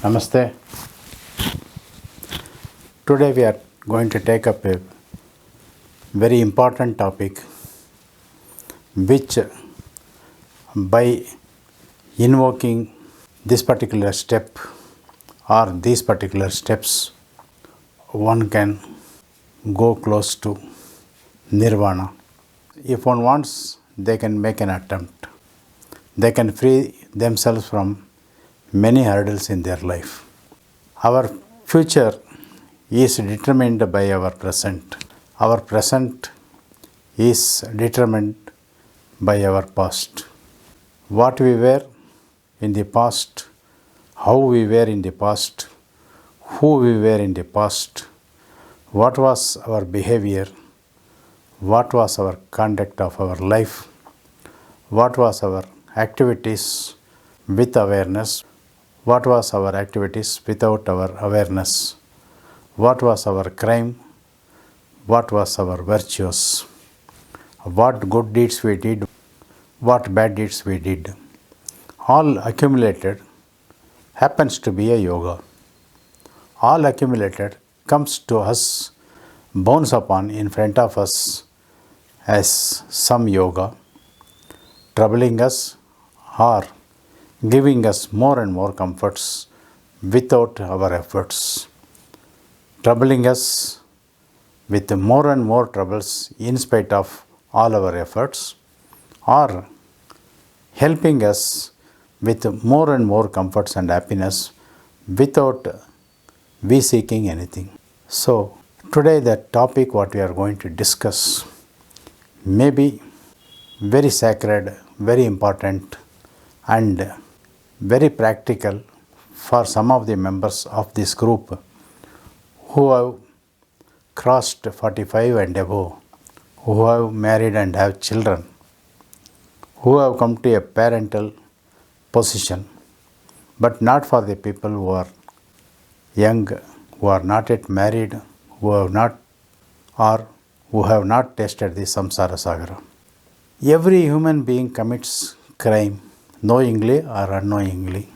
Namaste. Today we are going to take up a very important topic which, by invoking this particular step or these particular steps, one can go close to nirvana. If one wants, they can make an attempt. They can free themselves from many hurdles in their life. Our future is determined by our present. Our present is determined by our past. What we were in the past, how we were in the past, who we were in the past, what was our behavior, what was our conduct of our life, what was our activities with awareness, what was our activities without our awareness, what was our crime, what was our virtues, what good deeds we did, what bad deeds we did. All accumulated happens to be a yoga. All accumulated comes to us, bounds upon in front of us as some yoga, troubling us or giving us more and more comforts without our efforts, troubling us with more and more troubles in spite of all our efforts, or helping us with more and more comforts and happiness without we seeking anything. So today the topic what we are going to discuss may be very sacred, very important and very practical for some of the members of this group who have crossed 45 and above, who have married and have children, who have come to a parental position, but not for the people who are young, who are not yet married, who have not or who have not tasted the samsara sagara. Every human being commits crime, knowingly or unknowingly.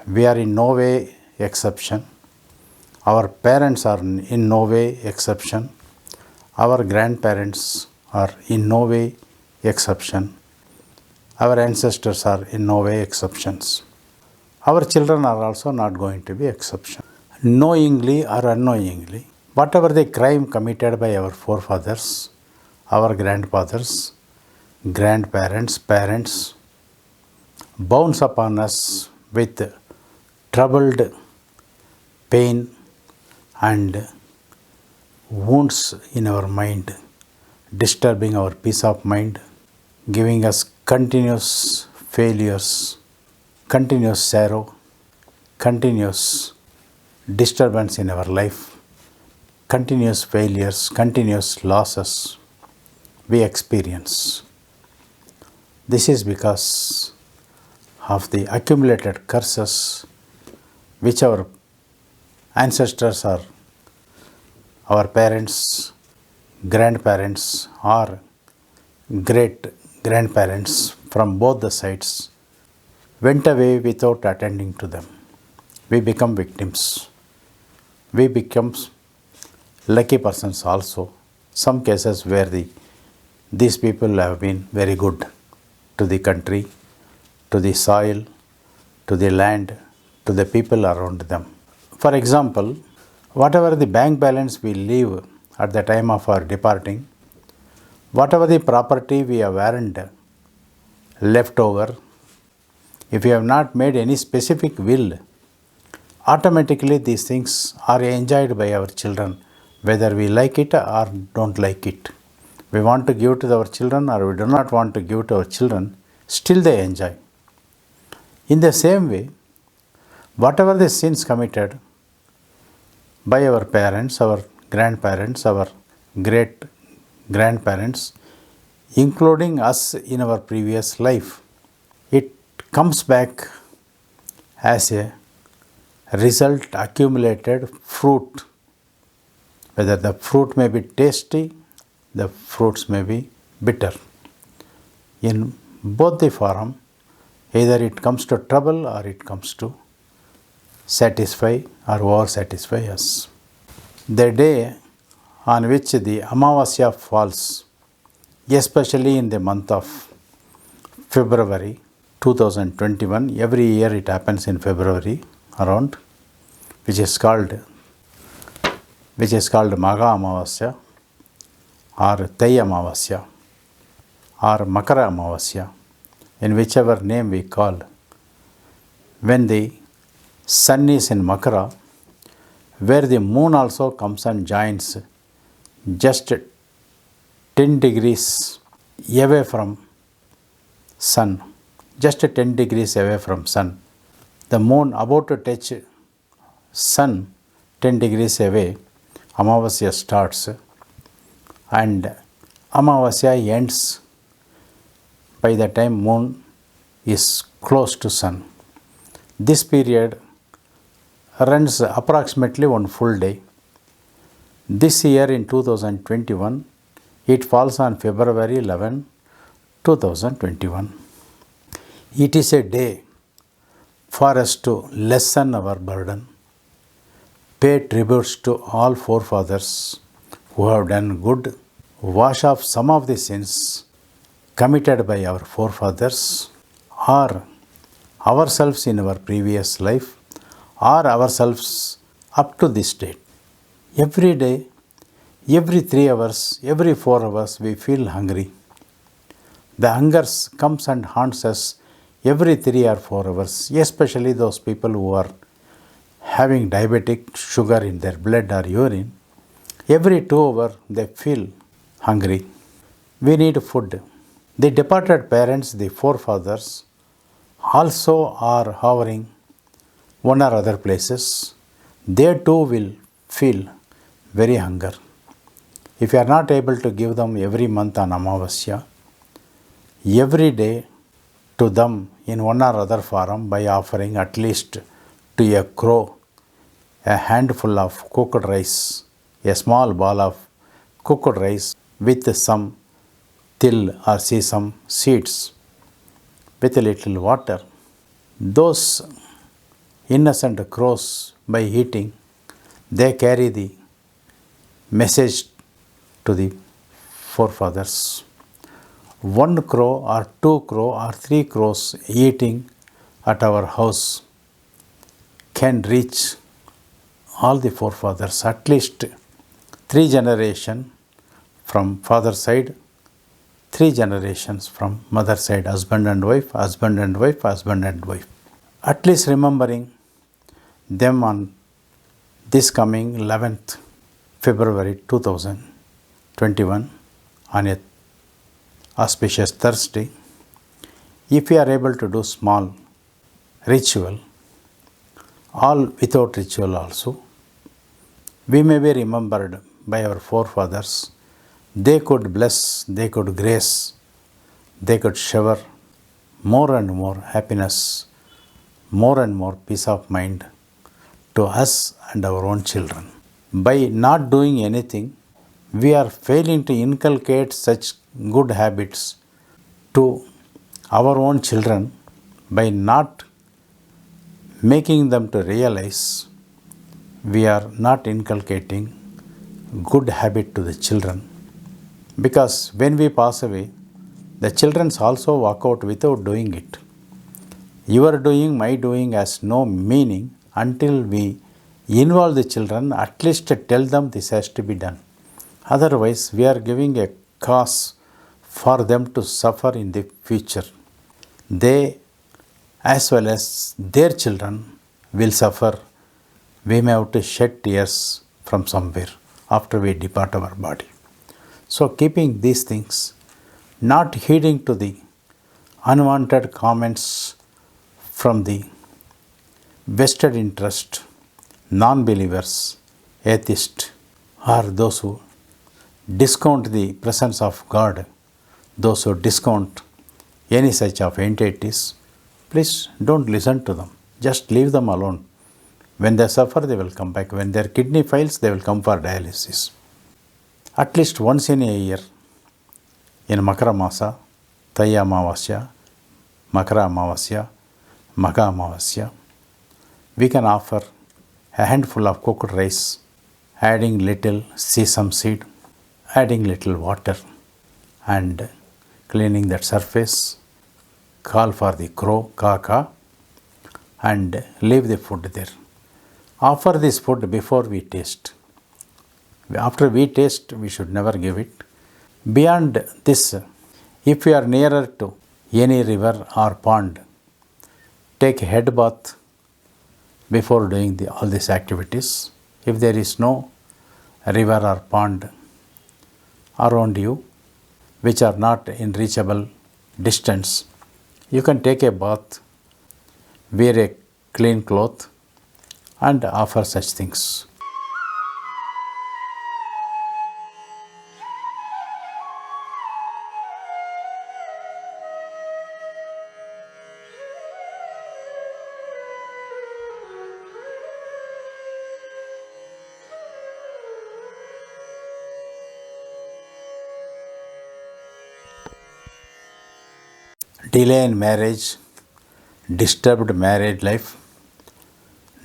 We are in no way exception. Our parents are in no way exception. Our grandparents are in no way exception. Our ancestors are in no way exceptions. Our children are also not going to be exception. Knowingly or unknowingly, whatever the crime committed by our forefathers, our grandfathers, grandparents, parents, bounds upon us with troubled pain and wounds in our mind, disturbing our peace of mind, giving us continuous failures, continuous sorrow, continuous disturbance in our life, continuous failures, continuous losses we experience. This is because of the accumulated curses which our ancestors or our parents, grandparents or great grandparents from both the sides went away without attending to them. We become victims. We become lucky persons also. Some cases where these people have been very good to the country, to the soil, to the land, to the people around them. For example, whatever the bank balance we leave at the time of our departing, whatever the property we have earned left over, if we have not made any specific will, automatically these things are enjoyed by our children, whether we like it or don't like it. We want to give to our children or we do not want to give to our children, still they enjoy. In the same way, whatever the sins committed by our parents, our grandparents, our great grandparents, including us in our previous life, it comes back as a result accumulated fruit. Whether the fruit may be tasty, the fruits may be bitter. In both the form, either it comes to trouble or it comes to satisfy or over satisfy us. The day on which the Amavasya falls, especially in the month of February 2021, every year it happens in February around, which is called Magha Amavasya or Tai Amavasya or Makara Amavasya, in whichever name we call. When the sun is in Makara, where the moon also comes and joins just 10 degrees away from sun, just 10 degrees away from sun. The moon about to touch sun 10 degrees away, Amavasya starts, and Amavasya ends by the time moon is close to sun. This period runs approximately one full day. This year in 2021, it falls on February 11, 2021. It is a day for us to lessen our burden, pay tributes to all forefathers who have done good, wash off some of the sins committed by our forefathers or ourselves in our previous life or ourselves up to this date. Every day, every 3 hours, every 4 hours, we feel hungry. The hunger comes and haunts us every 3 or 4 hours, especially those people who are having diabetic sugar in their blood or urine. Every 2 hours, they feel hungry. We need food. The departed parents, the forefathers, also are hovering one or other places. They too will feel very hunger. If you are not able to give them every month on Amavasya, every day to them in one or other form by offering at least to a crow a handful of cooked rice, a small ball of cooked rice with some til or sesame seeds, with a little water. Those innocent crows, by eating, they carry the message to the forefathers. 1 crow or 2 crow or 3 crows eating at our house can reach all the forefathers, at least 3 generations from father side, 3 generations from mother side, husband and wife, husband and wife, husband and wife. At least remembering them on this coming 11th February 2021 on a auspicious Thursday, if we are able to do small ritual, all without ritual also, we may be remembered by our forefathers. They could bless, they could grace, they could shower more and more happiness, more and more peace of mind to us and our own children. By not doing anything, we are failing to inculcate such good habits to our own children by not making them to realize we are not inculcating good habit to the children. Because when we pass away, the children also walk out without doing it. Your doing, my doing has no meaning until we involve the children, at least tell them this has to be done. Otherwise, we are giving a cause for them to suffer in the future. They, as well as their children, will suffer. We may have to shed tears from somewhere after we depart our body. So, keeping these things, not heeding to the unwanted comments from the vested interest, non-believers, atheists, or those who discount the presence of God, those who discount any such of entities, please don't listen to them. Just leave them alone. When they suffer, they will come back. When their kidney fails, they will come for dialysis. At least once in a year, in Makara Masa, Tai Amavasya, Makara Amavasya, Magha Amavasya, we can offer a handful of cooked rice, adding little sesame seed, adding little water, and cleaning that surface, call for the crow, ka, and leave the food there. Offer this food before we taste. After we taste, we should never give it. Beyond this, if we are nearer to any river or pond, take a head bath before doing all these activities. If there is no river or pond around you, which are not in reachable distance, you can take a bath, wear a clean cloth, and offer such things. Delay in marriage, disturbed married life,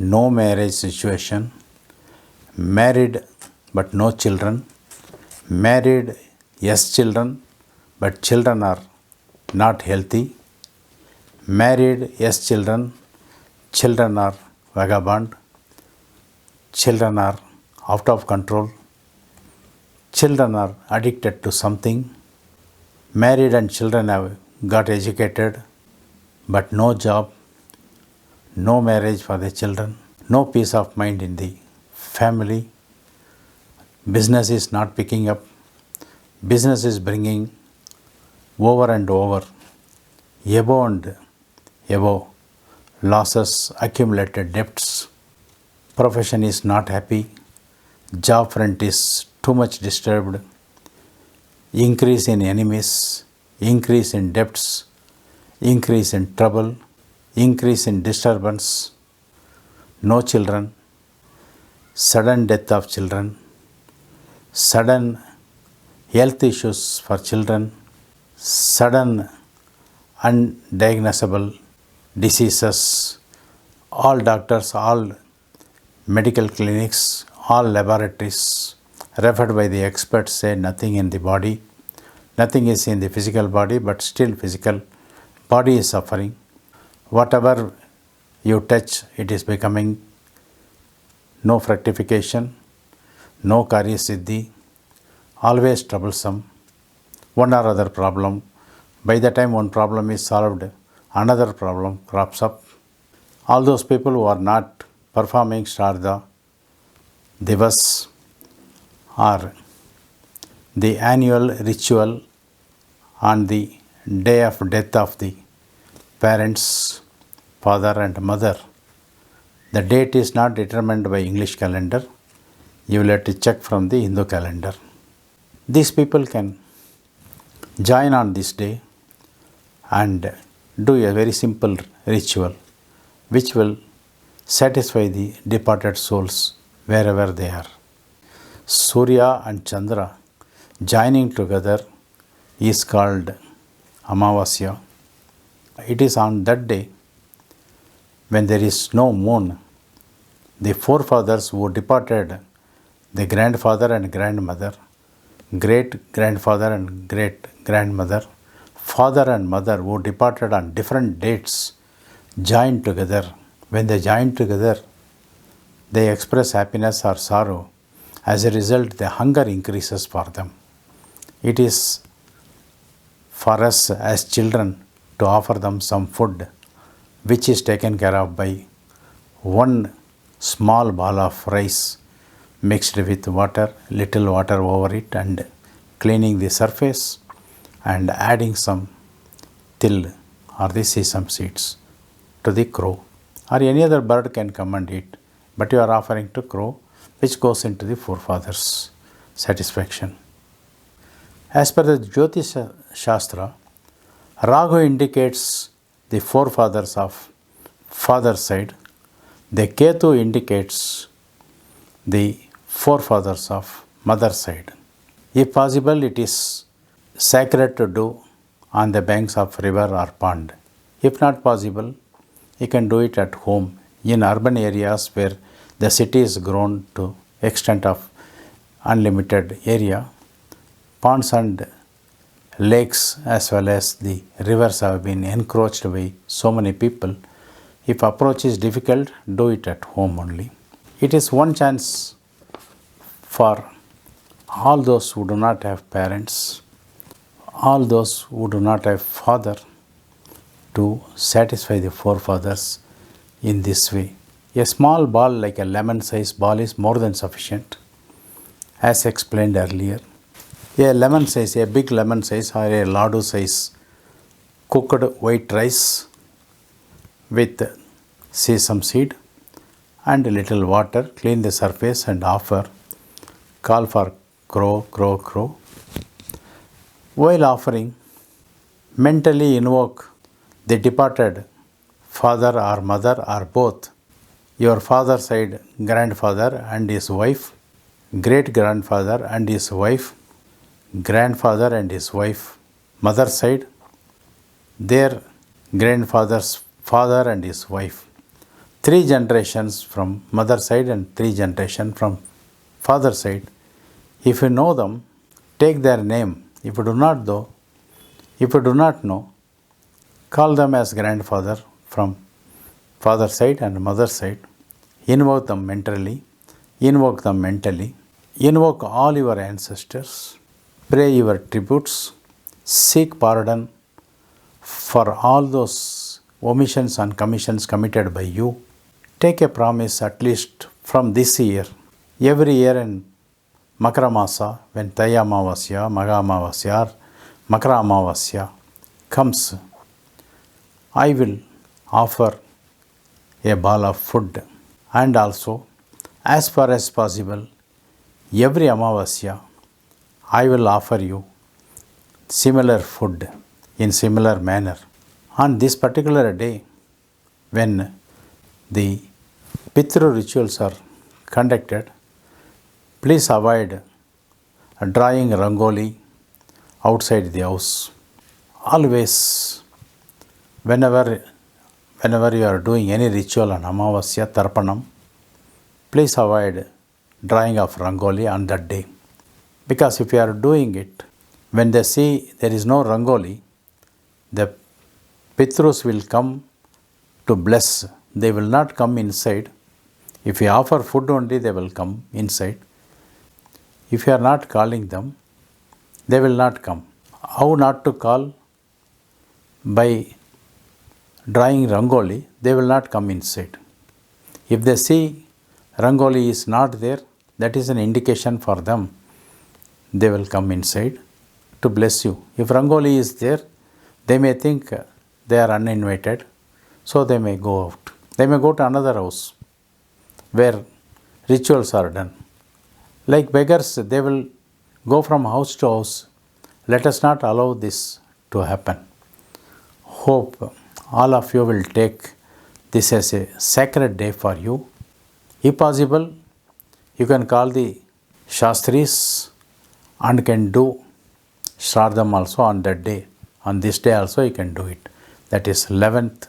no marriage situation, married but no children, married, yes, children, but children are not healthy, married, yes, children are vagabond, children are out of control, children are addicted to something, married and children have got educated, but no job, no marriage for the children, no peace of mind in the family, business is not picking up, business is bringing over and over, above and above, losses, accumulated debts, profession is not happy, job front is too much disturbed, increase in enemies, increase in debts, increase in trouble, increase in disturbance, no children, sudden death of children, sudden health issues for children, sudden undiagnosable diseases, all doctors, all medical clinics, all laboratories referred by the experts say nothing in the body. Nothing is in the physical body, but still physical body is suffering. Whatever you touch, it is becoming no fructification, no karya siddhi, always troublesome, one or other problem. By the time one problem is solved, another problem crops up. All those people who are not performing Shraddha Divas or the annual ritual on the day of death of the parents, father and mother. The date is not determined by English calendar. You will have to check from the Hindu calendar. These people can join on this day and do a very simple ritual which will satisfy the departed souls wherever they are. Surya and Chandra joining together is called Amavasya. It is on that day when there is no moon, the forefathers who departed, the grandfather and grandmother, great grandfather and great grandmother, father and mother who departed on different dates, join together. When they join together, they express happiness or sorrow. As a result, the hunger increases for them. It is for us as children to offer them some food which is taken care of by one small ball of rice mixed with water, little water over it, and cleaning the surface and adding some till or the sesame seeds to the crow, or any other bird can come and eat, but you are offering to crow, which goes into the forefathers' satisfaction. As per the Jyotish Shastra, Rahu indicates the forefathers of father side, the Ketu indicates the forefathers of mother side. If possible, it is sacred to do on the banks of river or pond. If not possible, you can do it at home in urban areas where the city is grown to extent of unlimited area, ponds and lakes as well as the rivers have been encroached by so many people. If approach is difficult, do it at home only. It is one chance for all those who do not have parents, all those who do not have father, to satisfy the forefathers in this way. A small ball like a lemon size ball is more than sufficient, as explained earlier. A lemon size, a big lemon size or a ladu size cooked white rice with sesame seed and a little water, clean the surface and offer, call for crow, crow, crow. While offering, mentally invoke the departed father or mother or both, your father's side grandfather and his wife, great grandfather and his wife, grandfather and his wife, mother's side, their grandfather's father and his wife. 3 generations from mother side and 3 generations from father side. If you know them, take their name. If you do not know, call them as grandfather from father side and mother side. Invoke them mentally. Invoke all your ancestors. Pray your tributes. Seek pardon for all those omissions and commissions committed by you. Take a promise at least from this year. Every year in Makara Masa, when Taya Amavasya, Maga Amavasya, or Makara Amavasya comes, I will offer a ball of food, and also as far as possible every Amavasya I will offer you similar food in similar manner. On this particular day, when the Pitru rituals are conducted, please avoid drawing rangoli outside the house. Always, whenever you are doing any ritual on Amavasya, Tarpanam, please avoid drawing of rangoli on that day. Because if you are doing it, when they see there is no rangoli, the Pitrus will come to bless. They will not come inside. If you offer food only, they will come inside. If you are not calling them, they will not come. How not to call? By drawing rangoli, they will not come inside. If they see rangoli is not there, that is an indication for them. They will come inside to bless you. If rangoli is there, they may think they are uninvited, so they may go out. They may go to another house where rituals are done. Like beggars, they will go from house to house. Let us not allow this to happen. Hope all of you will take this as a sacred day for you. If possible, you can call the Shastris and can do Shradham also on that day. On this day also you can do it. That is 11th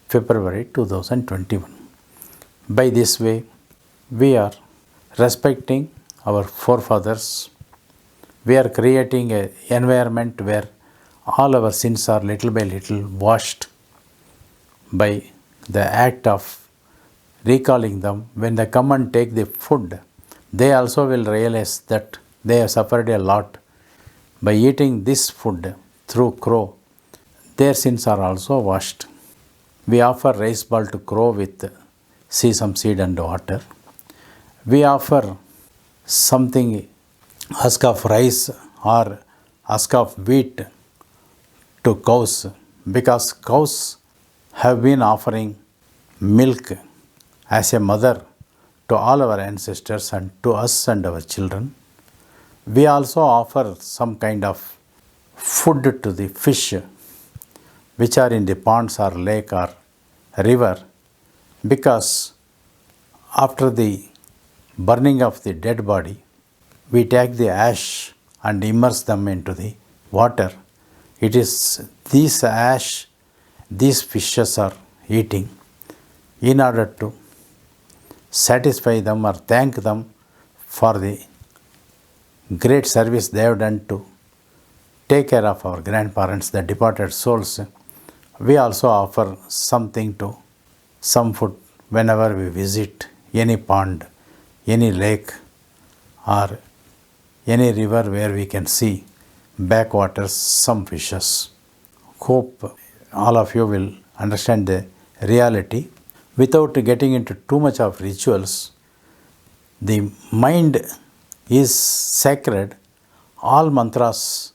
February 2021. By this way, we are respecting our forefathers. We are creating an environment where all our sins are little by little washed by the act of recalling them. When they come and take the food, they also will realize that they have suffered a lot by eating this food through crow. Their sins are also washed. We offer rice ball to crow with sesame seed and water. We offer something, husk of rice or husk of wheat to cows, because cows have been offering milk as a mother to all our ancestors and to us and our children. We also offer some kind of food to the fish which are in the ponds or lake or river, because after the burning of the dead body, we take the ash and immerse them into the water. It is this ash these fishes are eating. in order to satisfy them or thank them for the great service they have done to take care of our grandparents, the departed souls. We also offer something to some food whenever we visit any pond, any lake, or any river where we can see backwaters, some fishes. Hope all of you will understand the reality. Without getting into too much of rituals, the mind is sacred. All mantras,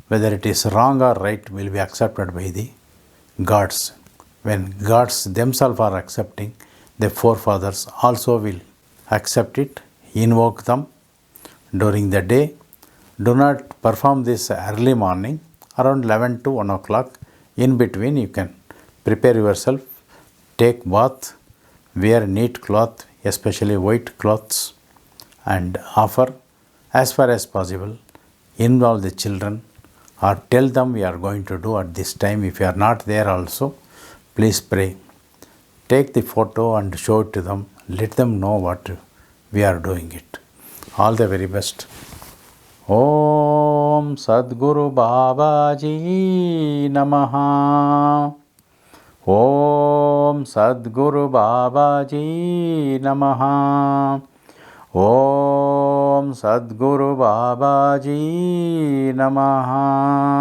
whether it is wrong or right, will be accepted by the gods. When gods themselves are accepting, the forefathers also will accept it, invoke them during the day. Do not perform this early morning, around 11 to 1 o'clock. In between, you can prepare yourself, take bath, wear neat cloth, especially white cloths, and offer as far as possible. Involve the children or tell them we are going to do at this time. If you are not there also, please pray. Take the photo and show it to them. Let them know what we are doing it. All the very best. Om Sadguru Babaji Namaha. Om Sadguru Babaji Namaha. Om Sadguru Babaji Namaha.